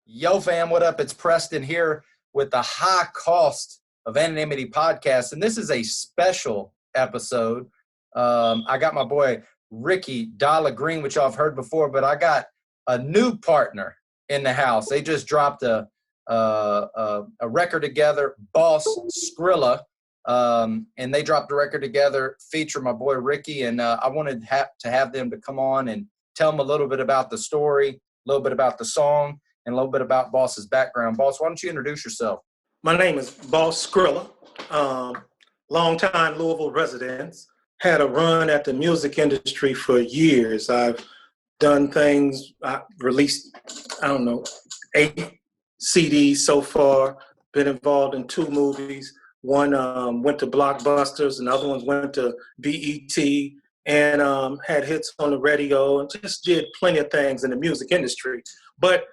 Yo, fam, what up? It's Preston here with the High Cost of Anonymity podcast. And this is a special episode. I got my boy Ricky Dolla Green, which y'all have heard before, but I got a new partner in the house. They just dropped a record together, Boss Scrilla, and they dropped a record together featuring my boy Ricky. And I wanted to have them to come on and tell them a little bit about the story, a little bit about the song, and a little bit about Boss's background. Boss, why don't you introduce yourself? My name is Boss Scrilla, longtime Louisville resident. Had a run at the music industry for years. I've done things, I released, 8 CDs so far, been involved in 2 movies. One went to Blockbusters, and other ones went to BET, and had hits on the radio, and just did plenty of things in the music industry. But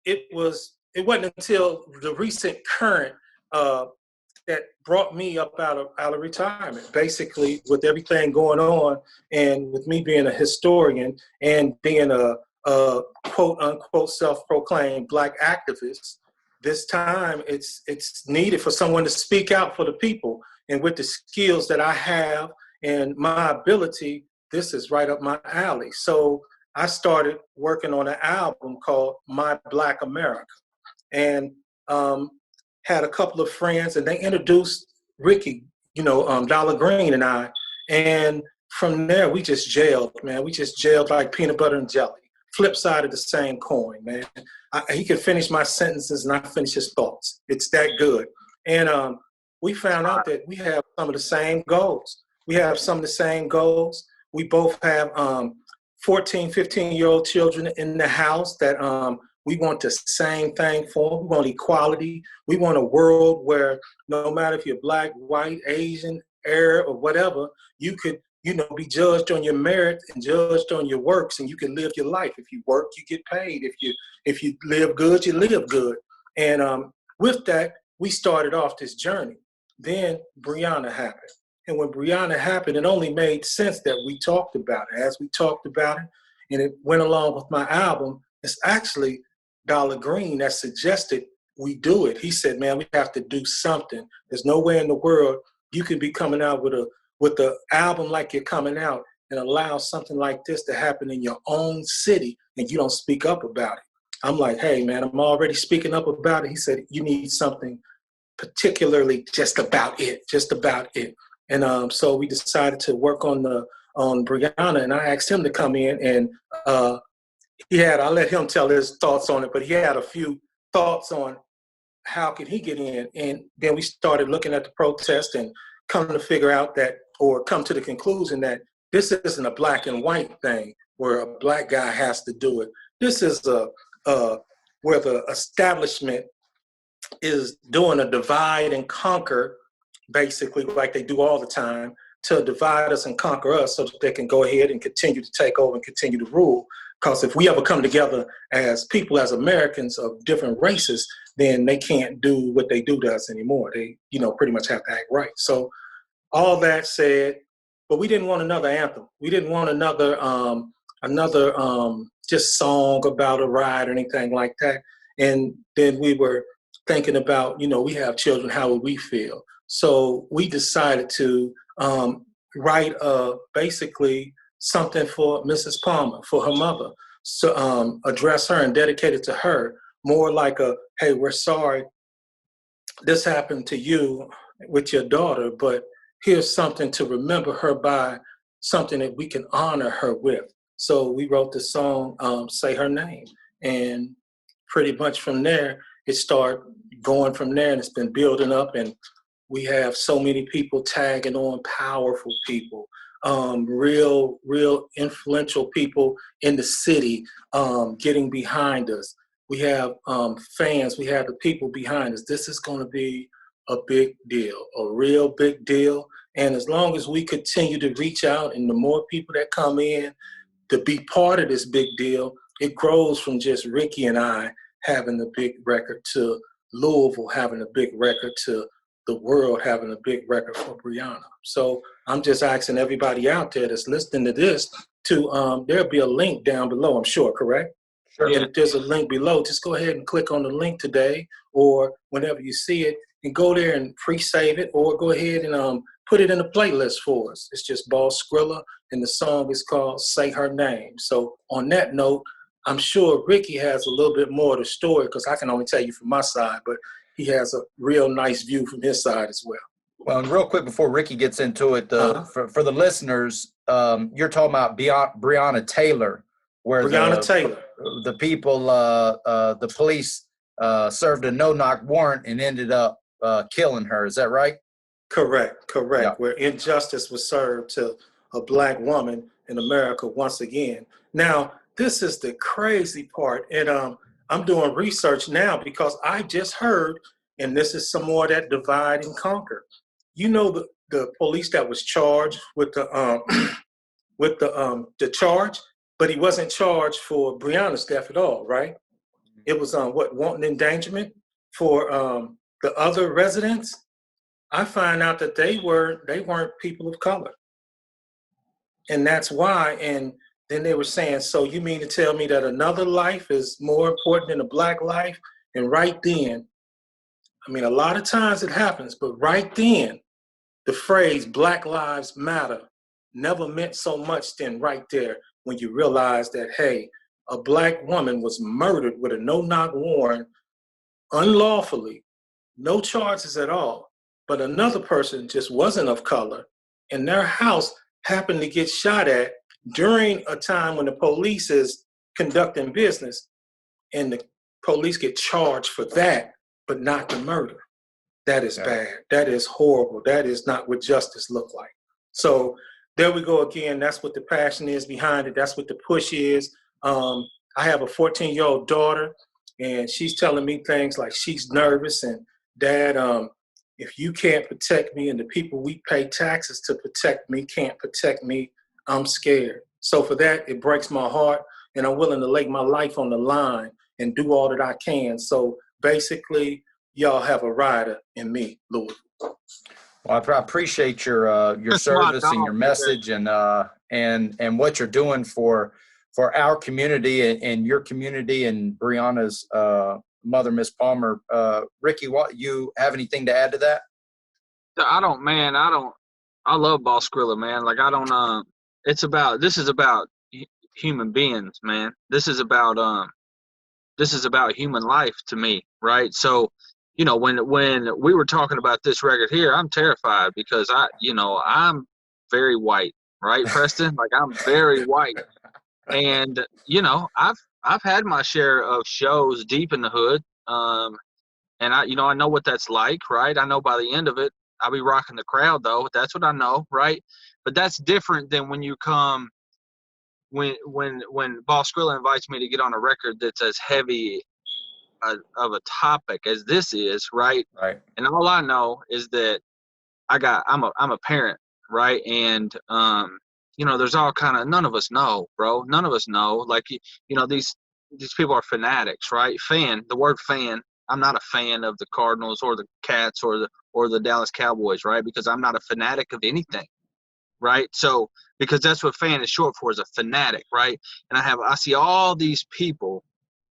it wasn't until the recent current that brought me up out of retirement. Basically, with everything going on, and with me being a historian and being a quote unquote self-proclaimed Black activist, this time it's needed for someone to speak out for the people. And with the skills that I have and my ability, this is right up my alley. So I started working on an album called My Black America, and had a couple of friends, and they introduced Ricky, Dolla Green and I, and from there we just gelled, man. We just gelled like peanut butter and jelly, flip side of the same coin, man. He could finish my sentences and I finish his thoughts. It's that good. And we found out that we have some of the same goals. We both have 14, 15-year-old children in the house that we want the same thing for. We want equality. We want a world where no matter if you're Black, white, Asian, Arab, or whatever, you could, be judged on your merit and judged on your works, and you can live your life. If you work, you get paid. If you live good, you live good. And with that, we started off this journey. Then Breonna happened. And when Breonna happened, it only made sense that we talked about it. As we talked about it, and it went along with my album, it's actually Dolla Green that suggested we do it. He said, man, we have to do something. There's no way in the world you can be coming out with the album like you're coming out and allow something like this to happen in your own city and you don't speak up about it. I'm like, hey, man, I'm already speaking up about it. He said, you need something particularly just about it. And so we decided to work on Breonna, and I asked him to come in, and I'll let him tell his thoughts on it, but he had a few thoughts on how could he get in. And then we started looking at the protest and come to figure out that, or come to the conclusion that this isn't a black and white thing where a Black guy has to do it. This is where the establishment is doing a divide and conquer, basically, like they do all the time, to divide us and conquer us so that they can go ahead and continue to take over and continue to rule. Because if we ever come together as people, as Americans of different races, then they can't do what they do to us anymore. They, pretty much have to act right. So all that said, but we didn't want another anthem. We didn't want another just song about a ride or anything like that. And then we were thinking about, we have children, how would we feel? So we decided to write basically something for Mrs. Palmer, for her mother, so address her and dedicate it to her, more like hey, we're sorry this happened to you with your daughter, but here's something to remember her by, something that we can honor her with. So we wrote the song, Say Her Name, and pretty much from there, it started going from there, and it's been building up, and we have so many people tagging on, powerful people, real influential people in the city getting behind us. We have fans, we have the people behind us. This is going to be a big deal, a real big deal. And as long as we continue to reach out, and the more people that come in to be part of this big deal, it grows from just Ricky and I having a big record to Louisville having a big record to the world having a big record for Breonna. So I'm just asking everybody out there that's listening to this to, there'll be a link down below, I'm sure, correct? Sure. Yeah, there's a link below. Just go ahead and click on the link today or whenever you see it and go there and pre-save it or go ahead and put it in a playlist for us. It's just Boss Scrilla and the song is called Say Her Name. So on that note, I'm sure Ricky has a little bit more of the story because I can only tell you from my side, but he has a real nice view from his side as well. Well, and real quick before Ricky gets into it, for the listeners, you're talking about Breonna Taylor, where the people, the police served a no-knock warrant and ended up killing her. Is that right? Correct. Yeah. Where injustice was served to a black woman in America once again. Now, this is the crazy part, and I'm doing research now because I just heard, and this is some more of that divide and conquer. You know the police that was charged with the the charge, but he wasn't charged for Breonna's death at all, right? It was wanton endangerment for the other residents. I find out that they weren't people of color, and that's why. And then they were saying, so you mean to tell me that another life is more important than a black life? And right then, I mean, a lot of times it happens, but right then, the phrase Black Lives Matter never meant so much than right there when you realize that, hey, a black woman was murdered with a no-knock warrant unlawfully, no charges at all, but another person just wasn't of color, and their house happened to get shot at during a time when the police is conducting business, and the police get charged for that, but not the murder. That is bad. That is horrible. That is not what justice look like. So there we go again. That's what the passion is behind it. That's what the push is. I have a 14-year-old daughter, and she's telling me things like she's nervous and, Dad, if you can't protect me and the people we pay taxes to protect me can't protect me, I'm scared. So for that, it breaks my heart, and I'm willing to lay my life on the line and do all that I can. So basically, y'all have a rider in me, Louis. Well, I appreciate your service and your message and what you're doing for our community and your community and Breonna's mother, Miss Palmer. Ricky, what you have anything to add to that? I love Boss Scrilla, man. Like this is about human beings, man. This is about human life to me, right? So, you know, when we were talking about this record here, I'm terrified because I'm very white, right, Preston? Like I'm very white, and I've had my share of shows deep in the hood, and I know what that's like, right? I know by the end of it, I'll be rocking the crowd though. That's what I know, right? But that's different than when you come. When Boss Scrilla invites me to get on a record that's as heavy of a topic as this is, right? Right. And all I know is that I'm a parent, right? And there's all kind of, none of us know, bro. None of us know. Like these people are fanatics, right? The word fan. I'm not a fan of the Cardinals or the Cats or the Dallas Cowboys, right? Because I'm not a fanatic of anything, right? So because that's what fan is short for, is a fanatic, right? And I see all these people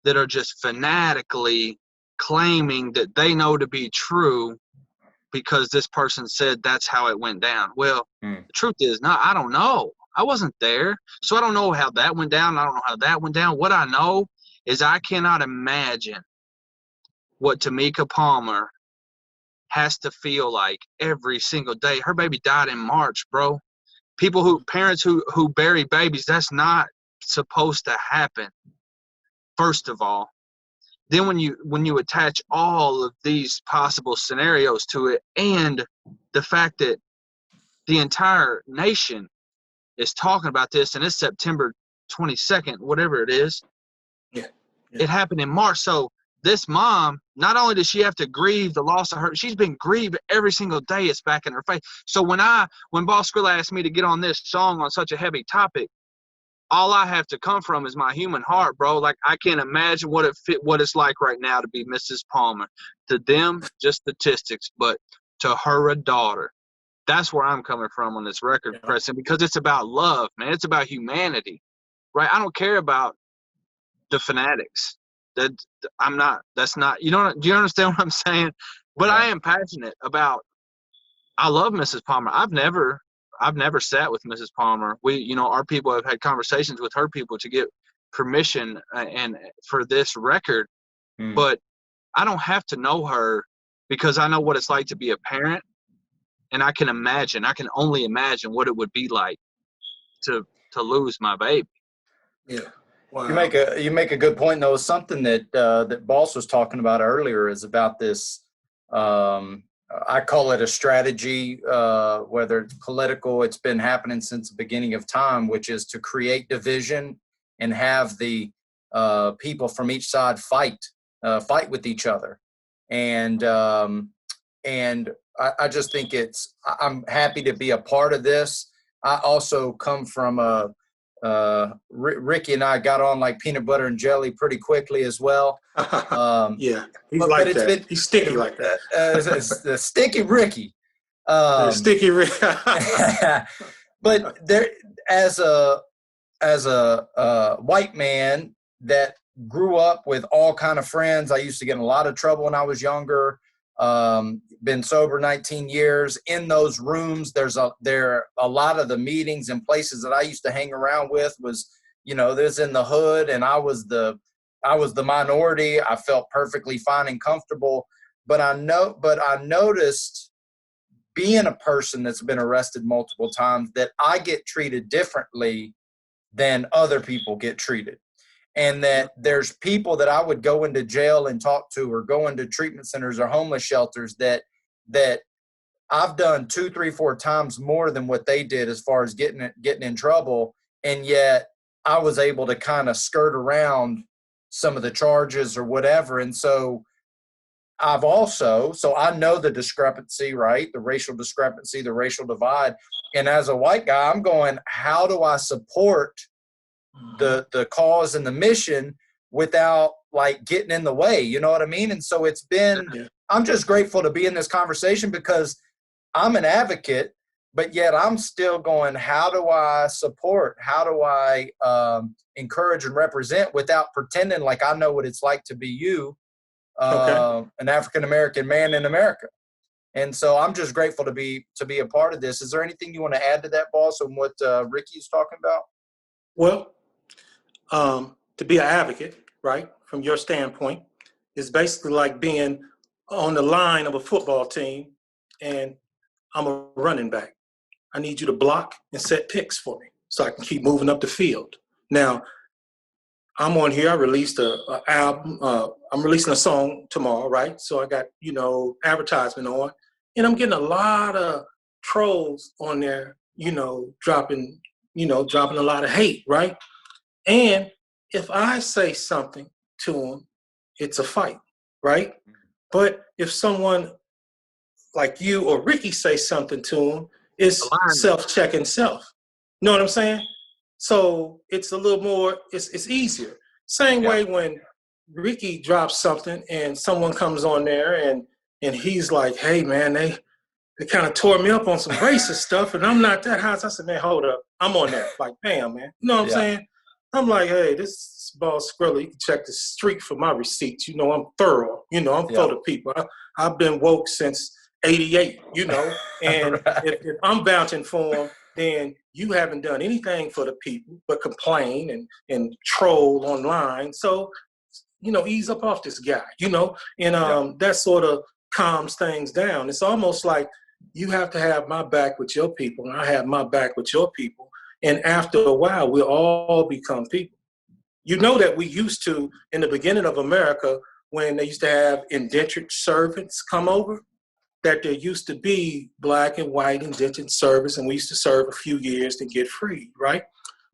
that are just fanatically claiming that they know to be true because this person said that's how it went down. Well, the truth is, no, I don't know. I wasn't there. So I don't know how that went down. I don't know how that went down. What I know is I cannot imagine what Tamika Palmer has to feel like every single day. Her baby died in March, bro. Parents who bury babies, that's not supposed to happen, first of all. Then when you attach all of these possible scenarios to it, and the fact that the entire nation is talking about this, and it's September 22nd, whatever it is. Yeah. It happened in March. So this mom, not only does she have to grieve the loss of her, she's been grieved every single day. It's back in her face. So when Boss Scrilla asked me to get on this song on such a heavy topic, all I have to come from is my human heart, bro. Like I can't imagine what it's like right now to be Mrs. Palmer. To them, just statistics, but to her, a daughter. That's where I'm coming from on this record, Preston, because it's about love, man. It's about humanity, right? I don't care about the fanatics. That I'm not. That's not. Do you understand what I'm saying? But I am passionate about. I love Mrs. Palmer. I've never sat with Mrs. Palmer. Our people have had conversations with her people to get permission and for this record, but I don't have to know her because I know what it's like to be a parent, and I can only imagine what it would be like to lose my baby. Yeah. Wow. You make a good point, though. Something that Boss was talking about earlier is about this. I call it a strategy, whether it's political. It's been happening since the beginning of time, which is to create division and have the people from each side fight with each other. And I just think I'm happy to be a part of this. I also come from Ricky and I got on like peanut butter and jelly pretty quickly as well. Yeah, he's sticky like that. It's sticky Ricky. Sticky Ricky. But there, as a white man that grew up with all kind of friends, I used to get in a lot of trouble when I was younger. Been sober 19 years. In those rooms, a lot of the meetings and places that I used to hang around with was, this in the hood, and I was the minority. I felt perfectly fine and comfortable, but I noticed, being a person that's been arrested multiple times, that I get treated differently than other people get treated. And that there's people that I would go into jail and talk to, or go into treatment centers or homeless shelters that I've done 2, 3, 4 times more than what they did as far as getting in trouble. And yet I was able to kind of skirt around some of the charges or whatever. And so I know the discrepancy, right? The racial discrepancy, the racial divide. And as a white guy, I'm going, how do I support the cause and the mission without like getting in the way? You know what I mean? And so I'm just grateful to be in this conversation, because I'm an advocate, but yet I'm still going, how do I support? How do I encourage and represent without pretending like I know what it's like to be an African-American man in America? And so I'm just grateful to be a part of this. Is there anything you want to add to that, Boss, on what Ricky's talking about? Well, to be an advocate, right, from your standpoint, is basically like being on the line of a football team, and I'm a running back. I need you to block and set picks for me so I can keep moving up the field. Now, I'm on here. I released an album. I'm releasing a song tomorrow, right? So I got, advertisement on, and I'm getting a lot of trolls on there, dropping a lot of hate, right? And if I say something to them, it's a fight, right? But if someone like you or Ricky say something to them, it's self-checking self. You know what I'm saying? So it's a little more, it's easier. Same way when Ricky drops something and someone comes on there and he's like, hey man, they kind of tore me up on some racist stuff, and I'm not that high. So I said, man, hold up. I'm on there. Like, bam, man. You know what I'm saying? I'm like, hey, this is Boss Scrilla. You can check the streak for my receipts. I'm thorough. I'm for the people. I've been woke since 88, and if I'm vouching for them, then you haven't done anything for the people but complain and troll online. So, ease up off this guy, and that sort of calms things down. It's almost like you have to have my back with your people, and I have my back with your people. And after a while, we'll all become people. That we used to, in the beginning of America, when they used to have indentured servants come over, that there used to be black and white indentured servants, and we used to serve a few years to get free, right?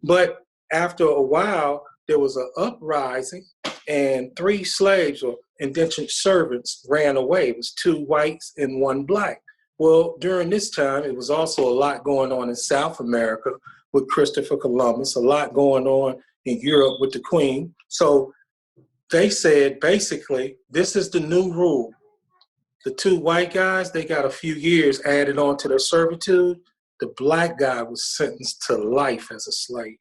But after a while, there was an uprising, and 3 slaves or indentured servants ran away. It was 2 whites and 1 black. Well, during this time, it was also a lot going on in South America with Christopher Columbus, a lot going on in Europe with the Queen. So they said, basically, this is the new rule. The 2 white guys, they got a few years added on to their servitude. The black guy was sentenced to life as a slave.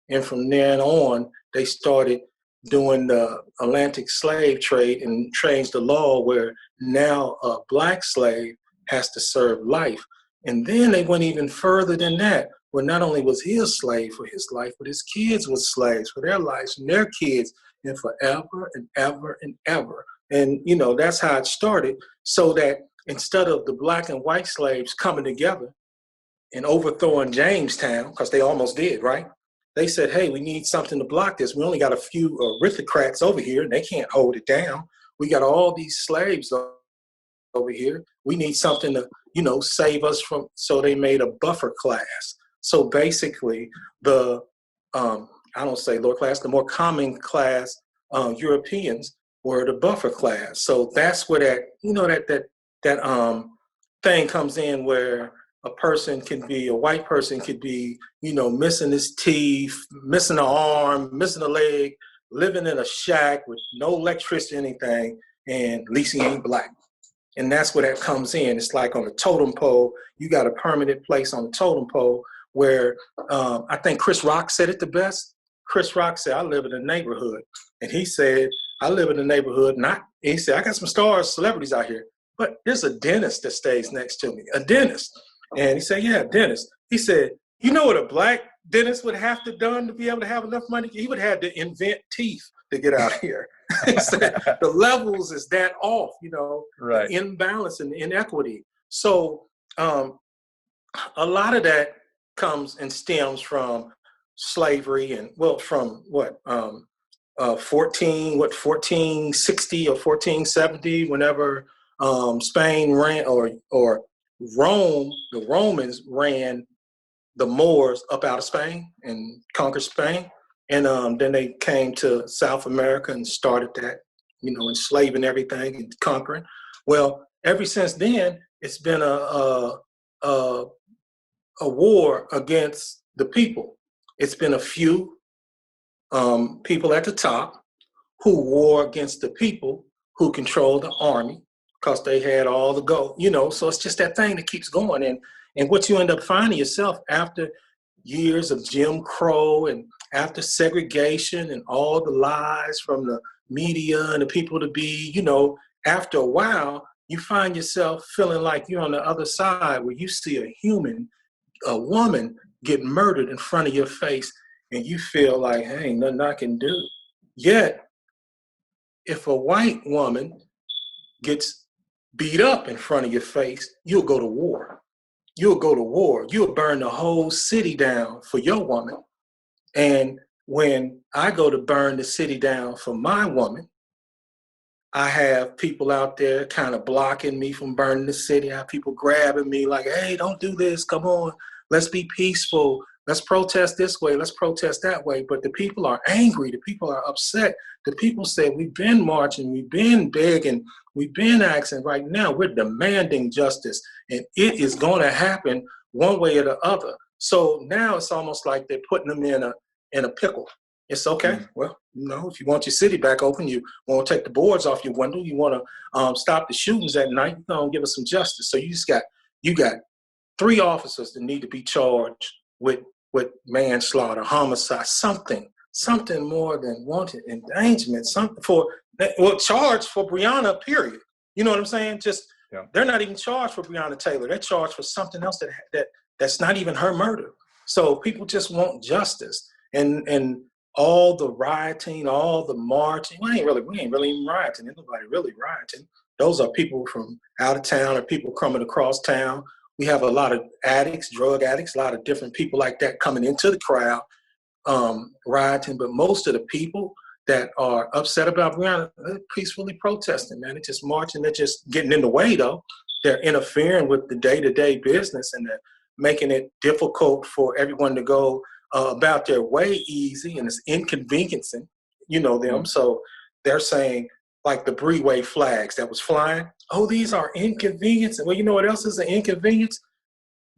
And from then on, they started during the Atlantic slave trade and changed the law where now a black slave has to serve life. And then they went even further than that, where not only was he a slave for his life, but his kids were slaves for their lives and their kids, and forever and ever and ever. And, you know, that's how it started, so that instead of the black and white slaves coming together and overthrowing Jamestown, because they almost did, right? They said, hey, we need something to block this. We only got a few aristocrats over here, and they can't hold it down. We got all these slaves over here. We need something to, you know, save us from, so they made a buffer class. So basically, the, I don't say lower class, the more common class Europeans were the buffer class. So that's where that, you know, that thing comes in, where a person can be, a white person could be, you know, missing his teeth, missing an arm, missing a leg, living in a shack with no electricity or anything, and at least he ain't black. And that's where that comes in. It's like on the totem pole, you got a permanent place on the totem pole where I think Chris Rock said it the best. Chris Rock said, I live in a neighborhood. And he said, I live in a neighborhood, he said, I got some stars, celebrities out here, but there's a dentist that stays next to me, a dentist. And he said, yeah, dentist. He said, you know what a black dentist would have to done to be able to have enough money? He would have to invent teeth to get out here. He said, the levels is that off, you know, Right. the imbalance and inequity. So a lot of that comes and stems from slavery, and well, from 1460 or 1470, whenever Spain ran, or Rome, the Romans ran the Moors up out of Spain and conquered Spain. And then they came to South America and started that, you know, enslaving everything and conquering. Well, ever since then, it's been a war against the people. It's been a few people at the top who war against the people who control the army, because they had all the gold, you know. So it's just that thing that keeps going. And what you end up finding yourself after years of Jim Crow and after segregation and all the lies from the media and the people to be, you know, after a while, you find yourself feeling like you're on the other side, where you see a woman get murdered in front of your face, and you feel like, hey, ain't nothing I can do. Yet, if a white woman gets beat up in front of your face, you'll go to war. You'll go to war. You'll burn the whole city down for your woman. And when I go to burn the city down for my woman, I have people out there kind of blocking me from burning the city. I have people grabbing me like, hey, don't do this. Come on. Let's be peaceful. Let's protest this way. Let's protest that way. But the people are angry. The people are upset. The people say, we've been marching. We've been begging. We've been asking. Right now, we're demanding justice. And it is going to happen one way or the other. So now it's almost like they're putting them in a pickle. It's okay. Well, you know, if you want your city back open, you want to take the boards off your window, you want to stop the shootings at night, you're going to give us some justice. So you got 3 officers that need to be charged with manslaughter, homicide, something more than wanted endangerment, something charged for Breonna, period. You know what I'm saying? Just, They're not even charged for Breonna Taylor. They're charged for something else that's not even her murder. So people just want justice. And all the rioting, all the marching, we ain't really even rioting. Ain't nobody really rioting. Those are people from out of town or people coming across town. We have a lot of addicts, drug addicts, a lot of different people like that coming into the crowd, rioting. But most of the people that are upset about Breonna, they're peacefully protesting, man. They're just marching. They're just getting in the way, though. They're interfering with the day-to-day business, and they're making it difficult for everyone to go about their way easy, and it's inconveniencing, you know, them. Mm-hmm. So they're saying, like the Breeway flags that was flying, oh, these are inconvenience. Well, you know what else is an inconvenience?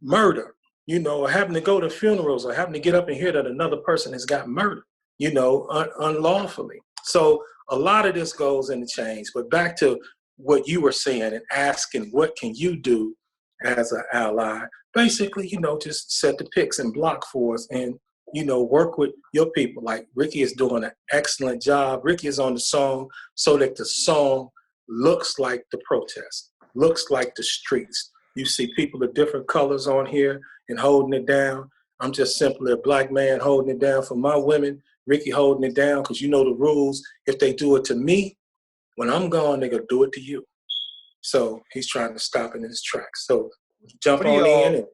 Murder, you know, or having to go to funerals, or having to get up and hear that another person has got murdered, you know, unlawfully. So a lot of this goes into change. But back to what you were saying and asking, what can you do as an ally? Basically, you know, just set the picks and block for us. And work with your people. Like Ricky is doing an excellent job. Ricky is on the song so that the song looks like the protest, looks like the streets. You see people of different colors on here and holding it down. I'm just simply a black man holding it down for my women. Ricky holding it down because you know the rules. If they do it to me, when I'm gone, they're going to do it to you. So he's trying to stop it in his tracks. So jump on in and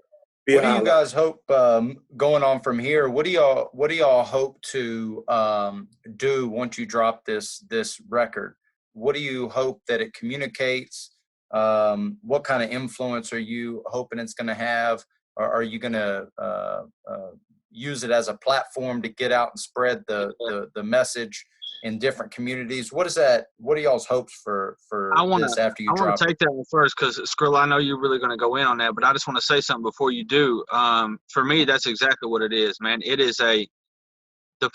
be what do you guys hope going on from here? What do y'all hope to do once you drop this record? What do you hope that it communicates? What kind of influence are you hoping it's going to have? Or are you going to use it as a platform to get out and spread the message in different communities? What are y'all's hopes for this after you drop it? I want to take that one first because, Scrilla, I know you're really going to go in on that, but I just want to say something before you do. For me, that's exactly what it is, man. It is the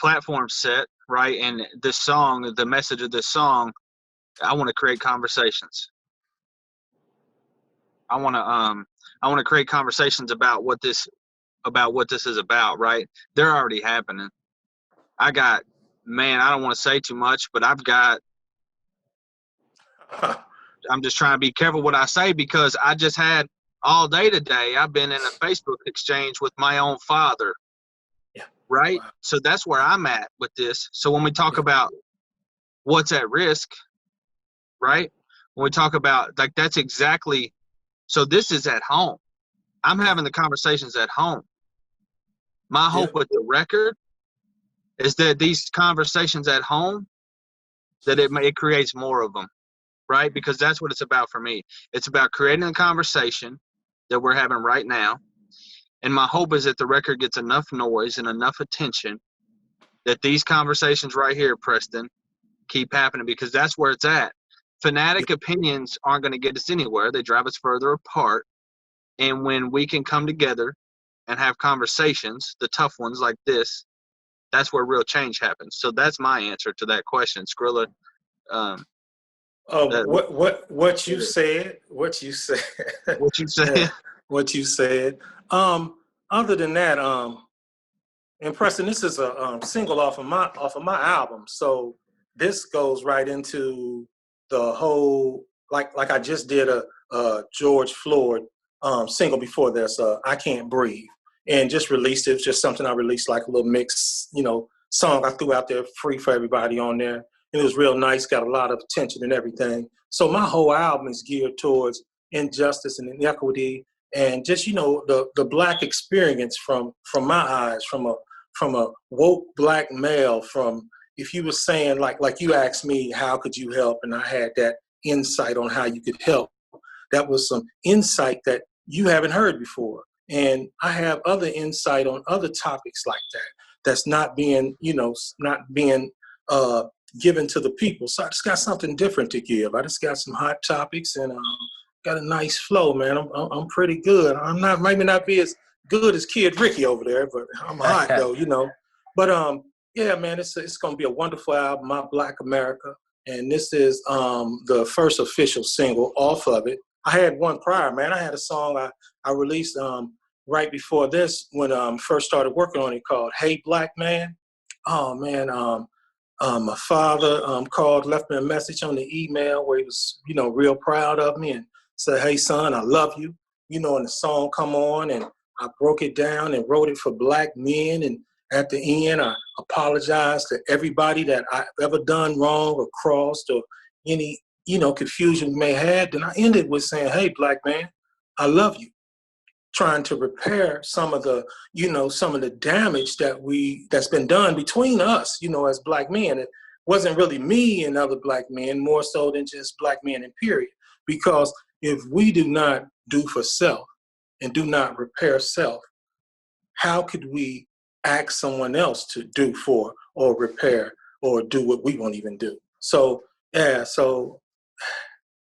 platform set, right? And this song, the message of this song, I want to create conversations. I want to create conversations about what this is about, right? They're already happening. I don't want to say too much, but I'm just trying to be careful what I say because I just had all day today. I've been in a Facebook exchange with my own father, right? Wow. So that's where I'm at with this. So when we talk about what's at risk, right? When we talk about that's exactly, so this is at home. I'm having the conversations at home. My hope with the record is that these conversations at home, that it creates more of them, right? Because that's what it's about for me. It's about creating a conversation that we're having right now. And my hope is that the record gets enough noise and enough attention that these conversations right here, Preston, keep happening because that's where it's at. Fanatic opinions aren't going to get us anywhere. They drive us further apart. And when we can come together and have conversations, the tough ones like this, that's where real change happens. So that's my answer to that question, Scrilla. What you said. What you said. Other than that, and Preston, this is a single off of my album. So this goes right into the whole like I just did a George Floyd single before this. I Can't Breathe. And just released it. It's just something I released, like a little mix, song I threw out there free for everybody on there. And it was real nice, got a lot of attention and everything. So my whole album is geared towards injustice and inequity and just, the Black experience from my eyes, from a woke Black male, from if you were saying, like you asked me, how could you help? And I had that insight on how you could help. That was some insight that you haven't heard before. And I have other insight on other topics like that that's not being given to the people. So I just got something different to give. I just got some hot topics and got a nice flow, man. I'm pretty good. Maybe not be as good as Kid Ricky over there, but I'm hot though, But yeah, man, it's gonna be a wonderful album, My Black America, and this is the first official single off of it. I had one prior, man. I had a song I released right before this when first started working on it called Hey Black Man. Oh man, my father called, left me a message on the email where he was, real proud of me and said, hey son, I love you. And the song come on and I broke it down and wrote it for Black men. And at the end, I apologized to everybody that I've ever done wrong or crossed or any, confusion we may have had. Then I ended with saying, hey, Black man, I love you. Trying to repair some of the damage that's been done between us, as Black men. It wasn't really me and other Black men, more so than just Black men in period. Because if we do not do for self and do not repair self, how could we ask someone else to do for or repair or do what we won't even do? So, yeah,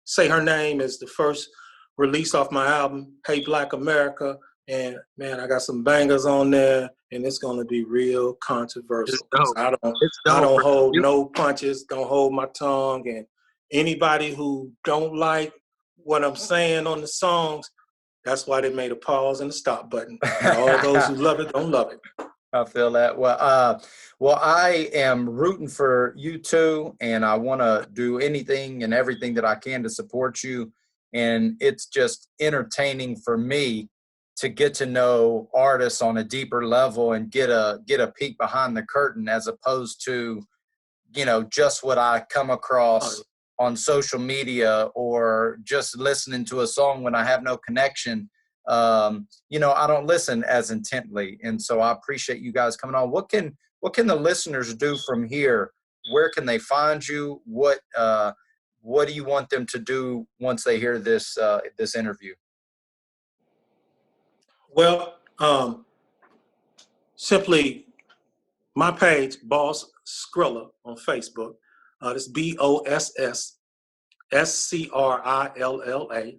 Say Her Name is the first release off my album, Hey Black America. And man, I got some bangers on there and it's gonna be real controversial. I don't hold no punches, don't hold my tongue. And anybody who don't like what I'm saying on the songs, that's why they made a pause and a stop button. And all those who love it, don't love it. I feel that. Well, I am rooting for you too, and I want to do anything and everything that I can to support you. And it's just entertaining for me to get to know artists on a deeper level and get a peek behind the curtain, as opposed to, just what I come across on social media, or just listening to a song when I have no connection. I don't listen as intently. And so I appreciate you guys coming on. What can the listeners do from here? Where can they find you? What do you want them to do once they hear this interview? Well, simply my page, Boss Scrilla on Facebook. This BOSSSCRILLA.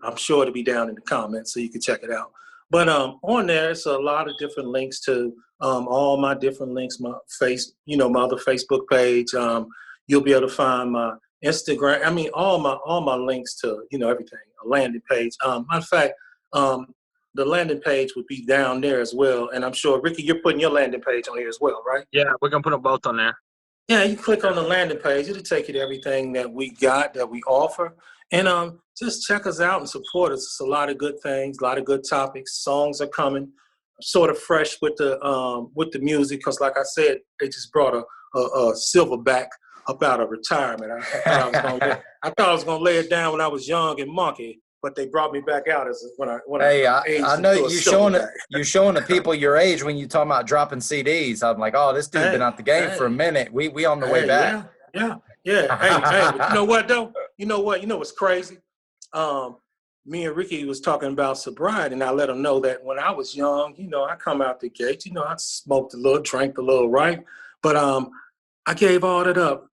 I'm sure it'll be down in the comments so you can check it out. But on there, it's a lot of different links to all my different links, my my other Facebook page. You'll be able to find my Instagram. I mean, all my links to everything. A landing page. Matter of fact, the landing page would be down there as well. And I'm sure, Ricky, you're putting your landing page on here as well, right? Yeah, we're going to put them both on there. Yeah, you click on the landing page. It'll take you to everything that we got, that we offer. And just check us out and support us. It's a lot of good things, a lot of good topics. Songs are coming sort of fresh with the music, because like I said, they just brought a silverback up out of retirement. I thought I was gonna lay it down when I was young and monkey, but they brought me back out when I aged. I know you're showing the people your age when you talking about dropping CDs. I'm like, oh, this dude's been out the game for a minute. We on the way back. Yeah. Hey, but you know what though? You know what's crazy? Me and Ricky was talking about sobriety, and I let him know that when I was young, I come out the gate, I smoked a little, drank a little, right? But I gave all that up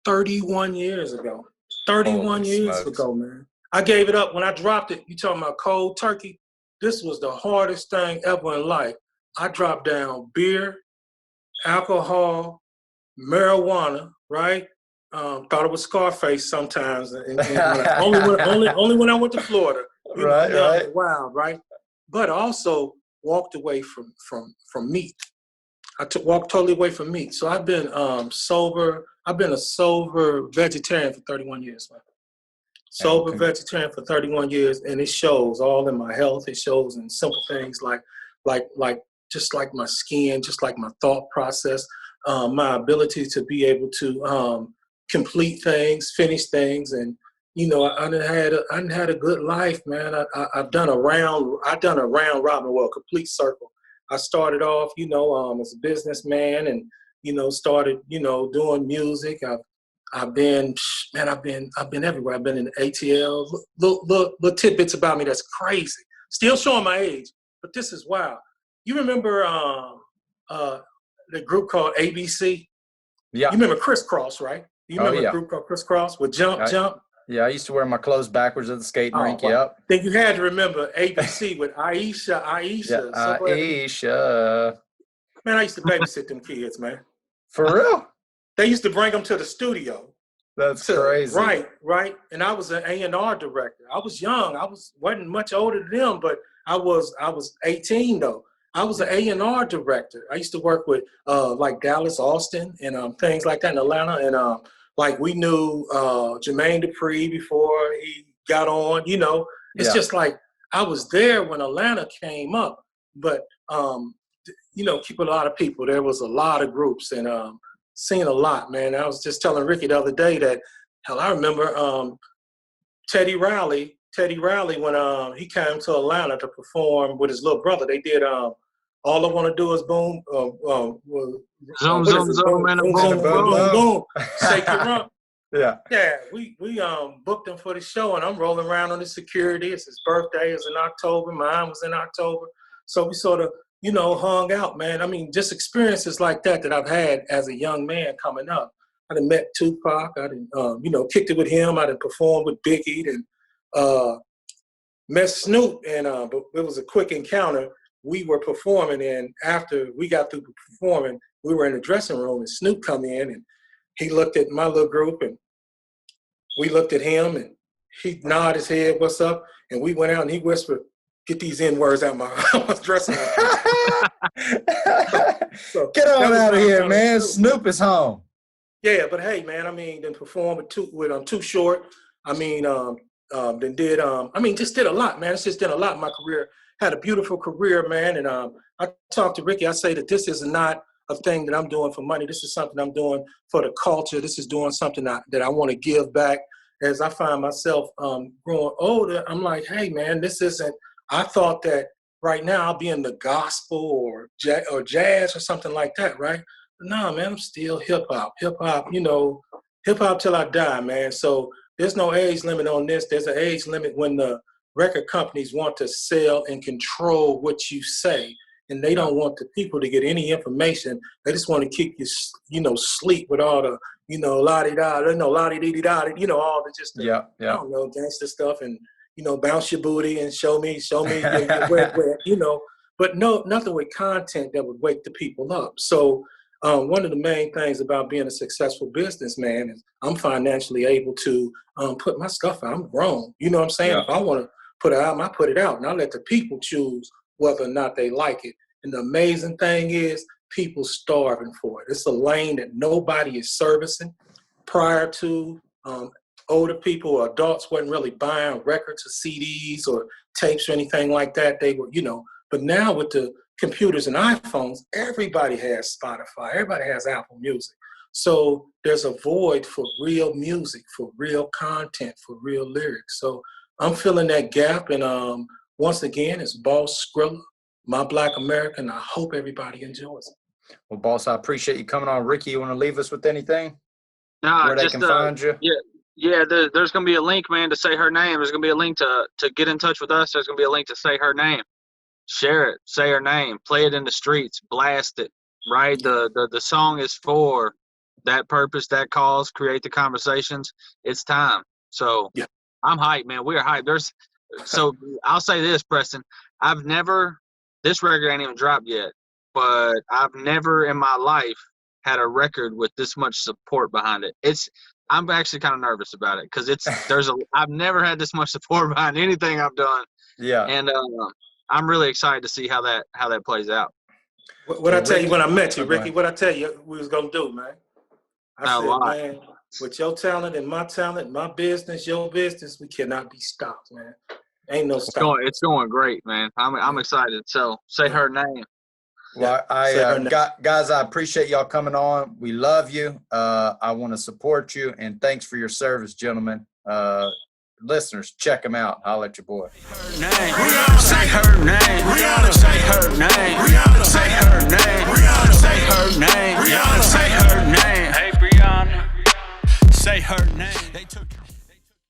31 years ago. 31 years ago, man. I gave it up when I dropped it. You talking about cold turkey? This was the hardest thing ever in life. I dropped down beer, alcohol, marijuana, right? Thought it was Scarface sometimes, and only when I went to Florida, right. Wild, right? But also walked away from meat. Walked totally away from meat. So I've been sober. I've been a sober vegetarian for 31 years, man. Sober vegetarian for 31 years, and it shows all in my health. It shows in simple things like just like my skin, just like my thought process, my ability to be able to complete things, finish things, and I done had a good life, man. I've done a round robin, well, a complete circle. I started off, as a businessman, and started, doing music. I've been everywhere. I've been in the ATL. Little tidbits about me that's crazy. Still showing my age, but this is wild. You remember the group called ABC? Yeah. You remember Crisscross, right? You remember a group called Crisscross with Jump? Yeah, I used to wear my clothes backwards at the skating rink. Well, yep. Then you had to remember ABC with Aisha. Yeah, Aisha. Man, I used to babysit them kids, man. For real? They used to bring them to the studio. That's crazy. Right. And I was an A&R director. I was young. Wasn't much older than them, but I was 18 though. I was an A&R director. I used to work with like Dallas, Austin, and things like that in Atlanta. And like we knew Jermaine Dupri before he got on. It's just like I was there when Atlanta came up. But keep a lot of people. There was a lot of groups, and seen a lot, man. I was just telling Ricky the other day that, hell, I remember Teddy Riley when he came to Atlanta to perform with his little brother. They did All I Want to Do Is Boom. Zoom, and a boom, boom. Shake your rump. Yeah. Yeah, we booked him for the show, and I'm rolling around on the security. It's his birthday. It's in October. Mine was in October. So we sort of, hung out, man. I mean, just experiences like that I've had as a young man coming up. I done met Tupac. I done, kicked it with him. I done performed with Biggie, and met Snoop. And but it was a quick encounter. We were performing, and after we got through performing, we were in the dressing room, and Snoop come in, and he looked at my little group, and we looked at him, and he nodded his head, "What's up?" And we went out, and he whispered, get these N words out my dressing room. So Get on out of here, man. Snoop is home. Yeah, but hey, man, I mean, then performed with Too Short. I mean, then did just did a lot, man. It's just did a lot in my career. Had a beautiful career, man. And I talked to Ricky. I say that this is not a thing that I'm doing for money. This is something I'm doing for the culture. This is doing something that I want to give back. As I find myself growing older, I'm like, hey, man, this isn't. I thought that right now I'll be in the gospel or jazz or something like that, right? But no, man, I'm still hip hop, hip hop till I die, man. So there's no age limit on this. There's an age limit when the record companies want to sell and control what you say, and they don't want the people to get any information. They just want to keep you, sleep with all the, la-di-da, la-di-di-di-da, all the just, I don't know, gangster stuff and, bounce your booty and show me your but nothing with content that would wake the people up. So one of the main things about being a successful businessman is I'm financially able to put my stuff out. I'm grown. You know what I'm saying? Yeah. If I want to put it out, I put it out, and I let the people choose whether or not they like it. And the amazing thing is people starving for it. It's a lane that nobody is servicing. Prior to older people or adults wasn't really buying records or CDs or tapes or anything like that. They were, but now with the computers and iPhones, everybody has Spotify, everybody has Apple Music. So there's a void for real music, for real content, for real lyrics. So I'm filling that gap. And once again, it's Boss Scrilla, my Black American. I hope everybody enjoys it. Well, Boss, I appreciate you coming on. Ricky, you want to leave us with anything? Nah, where they can find you? Yeah. There's going to be a link, man, to say her name. There's going to be a link to get in touch with us. There's going to be a link to say her name. Share it, say her name, play it in the streets, blast it, right? The song is for that purpose, that cause, create the conversations. It's time. So yeah. I'm hyped, man. We are hyped. So I'll say this, Preston. This record ain't even dropped yet, but I've never in my life had a record with this much support behind it. I'm actually kind of nervous about it because I've never had this much support behind anything I've done. Yeah. And I'm really excited to see how that plays out. What I tell you when I met you, Ricky, what I tell you we was going to do, man. I said, man, with your talent and my talent, my business, your business, we cannot be stopped, man. Ain't no stop. It's going great, man. I'm excited. So say her name. Well, guys, I appreciate y'all coming on. We love you. I want to support you, and thanks for your service, gentlemen. Listeners, check them out. Holla at your boy. Say her name. Say her name. Say her name. Say her name. Say her name. Hey, Breonna. Say her name.